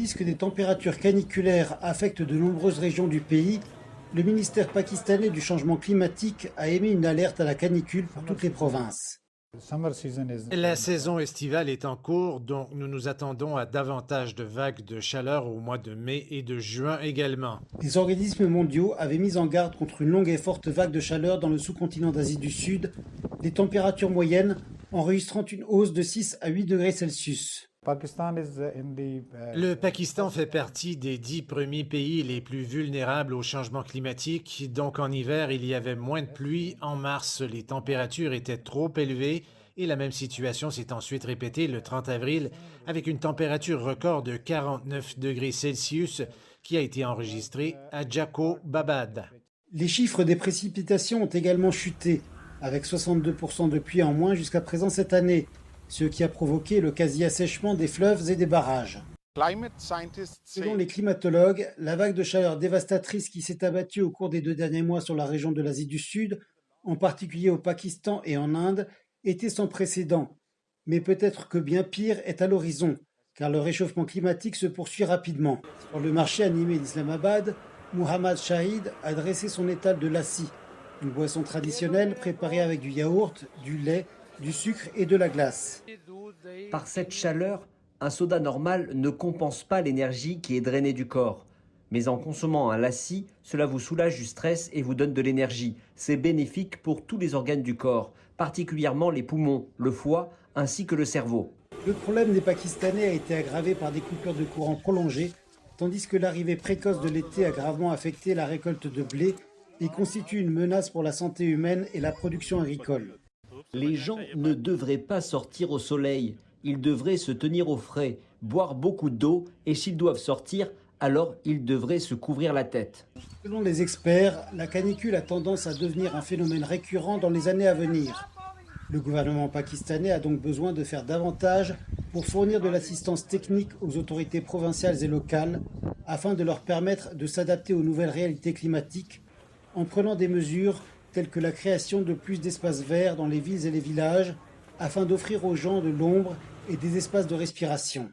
Tandis que des températures caniculaires affectent de nombreuses régions du pays, le ministère pakistanais du changement climatique a émis une alerte à la canicule pour toutes les provinces. La saison estivale est en cours, donc nous nous attendons à davantage de vagues de chaleur au mois de mai et de juin également. Les organismes mondiaux avaient mis en garde contre une longue et forte vague de chaleur dans le sous-continent d'Asie du Sud, les températures moyennes enregistrant une hausse de 6 à 8 degrés Celsius. Le Pakistan fait partie des 10 premiers pays les plus vulnérables au changement climatique. Donc en hiver, il y avait moins de pluie. En mars, les températures étaient trop élevées. Et la même situation s'est ensuite répétée le 30 avril avec une température record de 49 degrés Celsius qui a été enregistrée à Jacobabad. Les chiffres des précipitations ont également chuté, avec 62% de pluie en moins jusqu'à présent cette année, ce qui a provoqué le quasi-assèchement des fleuves et des barrages. Selon les climatologues, la vague de chaleur dévastatrice qui s'est abattue au cours des 2 derniers mois sur la région de l'Asie du Sud, en particulier au Pakistan et en Inde, était sans précédent. Mais peut-être que bien pire est à l'horizon, car le réchauffement climatique se poursuit rapidement. Sur le marché animé d'Islamabad, Muhammad Shahid a dressé son étal de lassi, une boisson traditionnelle préparée avec du yaourt, du lait, du sucre et de la glace. Par cette chaleur, un soda normal ne compense pas l'énergie qui est drainée du corps. Mais en consommant un lassi, cela vous soulage du stress et vous donne de l'énergie. C'est bénéfique pour tous les organes du corps, particulièrement les poumons, le foie ainsi que le cerveau. Le problème des Pakistanais a été aggravé par des coupures de courant prolongées, tandis que l'arrivée précoce de l'été a gravement affecté la récolte de blé et constitue une menace pour la santé humaine et la production agricole. Les gens ne devraient pas sortir au soleil, ils devraient se tenir au frais, boire beaucoup d'eau et s'ils doivent sortir, alors ils devraient se couvrir la tête. Selon les experts, la canicule a tendance à devenir un phénomène récurrent dans les années à venir. Le gouvernement pakistanais a donc besoin de faire davantage pour fournir de l'assistance technique aux autorités provinciales et locales afin de leur permettre de s'adapter aux nouvelles réalités climatiques en prenant des mesures telles que la création de plus d'espaces verts dans les villes et les villages afin d'offrir aux gens de l'ombre et des espaces de respiration.